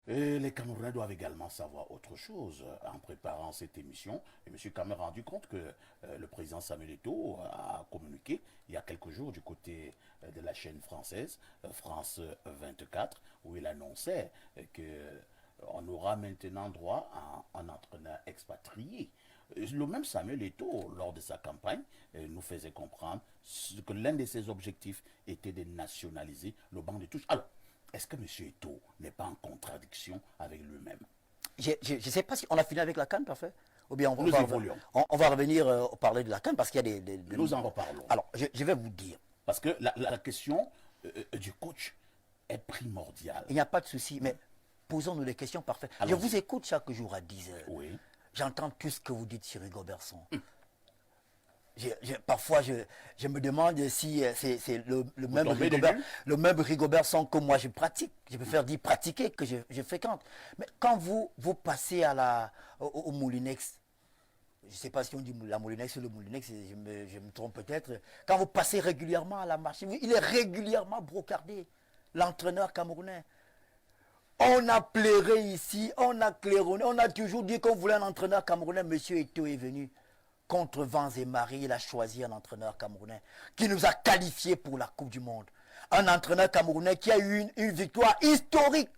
Et les Camerounais doivent également savoir autre chose en préparant cette émission. Et M. Cameroun a rendu compte que le président Samuel Eto'o a communiqué il y a quelques jours du côté de la chaîne française, France 24, où il annonçait que on aura maintenant droit à un entraîneur expatrié. Le même Samuel Eto'o, lors de sa campagne, nous faisait comprendre que l'un de ses objectifs était de nationaliser le banc de touche. Alors, est-ce que M. Eto'o n'est pas en contradiction avec lui-même? Je ne sais pas si on a fini avec la CAN, parfait. Ou bien nous évoluons. On va revenir parler de la CAN parce qu'il y a des... Nous en reparlons. Alors, je vais vous dire. Parce que la question du coach est primordiale. Il n'y a pas de souci, mais posons-nous les questions parfaites. Je vous écoute chaque jour à 10 heures. Oui. J'entends tout ce que vous dites sur Rigo Berson. Parfois, je me demande si c'est le même Rigobertson que moi je pratique. Je préfère dire pratiquer que je fréquente. Mais quand vous passez au Moulinex, je ne sais pas si on dit la Moulinex ou le Moulinex, je me trompe peut-être. Quand vous passez régulièrement à la machine, il est régulièrement brocardé, l'entraîneur camerounais. On a plairé ici, on a claironné, on a toujours dit qu'on voulait un entraîneur camerounais. Monsieur Eto'o est venu. Contre vents et marées, il a choisi un entraîneur camerounais qui nous a qualifiés pour la Coupe du Monde. Un entraîneur camerounais qui a eu une victoire historique.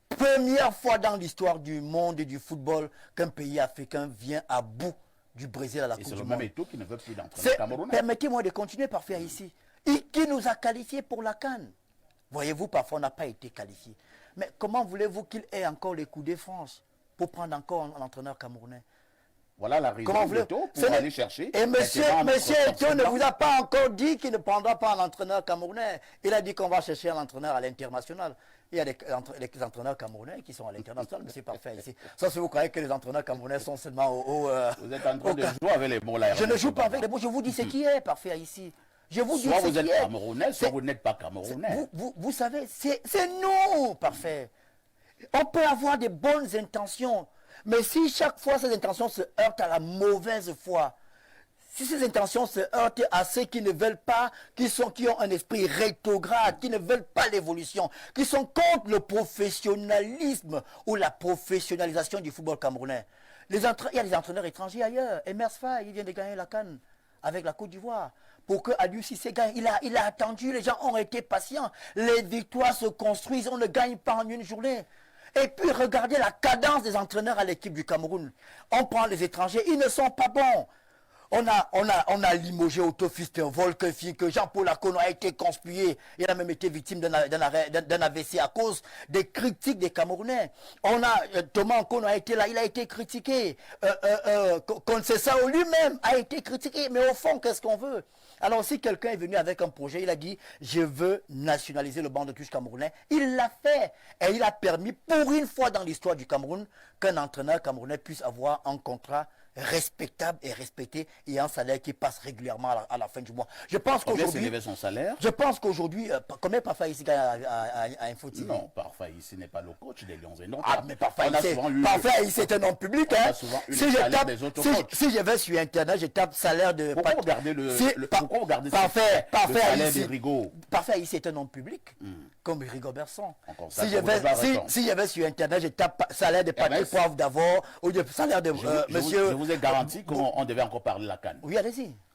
Première fois dans l'histoire du monde et du football qu'un pays africain vient à bout du Brésil à la Coupe du Monde. C'est le même Eto'o qui ne veut plus d'entraîneur camerounais. Permettez-moi de continuer parfait ici. Et qui nous a qualifiés pour la CAN. Voyez-vous, parfois on n'a pas été qualifié. Mais comment voulez-vous qu'il ait encore les coups de France pour prendre encore un entraîneur camerounais? Voilà la raison d'Eto'o pour aller chercher. Et monsieur Eto'o ne vous a pas encore dit qu'il ne prendra pas un entraîneur camerounais. Il a dit qu'on va chercher un entraîneur à l'international. Il y a des entraîneurs camerounais qui sont à l'international, mais c'est parfait ici. Sauf si vous croyez que les entraîneurs camerounais sont seulement vous êtes en train de jouer avec les mots là. Je ne joue pas avec les mots, je vous dis ce qui est parfait ici. Je vous dis soit vous êtes camerounais, soit vous n'êtes pas camerounais. Vous savez, c'est nous, parfait. On peut avoir des bonnes intentions. Mais si chaque fois ces intentions se heurtent à la mauvaise foi, si ces intentions se heurtent à ceux qui ne veulent pas, qui ont un esprit rétrograde, qui ne veulent pas l'évolution, qui sont contre le professionnalisme ou la professionnalisation du football camerounais, il y a des entraîneurs étrangers ailleurs. Emers Faye, il vient de gagner la CAN avec la Côte d'Ivoire. Pour que Aliou Cissé gagne, il a attendu, les gens ont été patients. Les victoires se construisent, on ne gagne pas en une journée. Et puis regardez la cadence des entraîneurs à l'équipe du Cameroun. On prend les étrangers, ils ne sont pas bons. On a limogé Otto Fustenvolk, que Jean-Paul Akono a été conspué. Il a même été victime d'un AVC à cause des critiques des Camerounais. Thomas Akono a été là, il a été critiqué. Conceição lui-même a été critiqué. Mais au fond, qu'est-ce qu'on veut? Alors si quelqu'un est venu avec un projet, il a dit « Je veux nationaliser le banc de touche camerounais », il l'a fait. Et il a permis, pour une fois dans l'histoire du Cameroun, qu'un entraîneur camerounais puisse avoir un contrat respectable et respecté et un salaire qui passe régulièrement à la fin du mois. Je pense qu'aujourd'hui... son salaire? Je pense qu'aujourd'hui... combien Parfait ici gagne à InfoTV? Non, Parfait ici n'est pas le coach des Lions et non. Ah, mais Parfait ici c'est un homme public. Hein. Si je vais sur Internet, je tape salaire de... Pourquoi vous gardez pourquoi vous gardez le salaire de Rigo? Parfait ici c'est un homme public, comme Rigobertson. Si je vais sur Internet, je tape salaire de Patrick Poivre d'abord, ou de salaire de monsieur... Je vous ai garanti qu'on devait encore parler de la CAN. Oui, allez-y.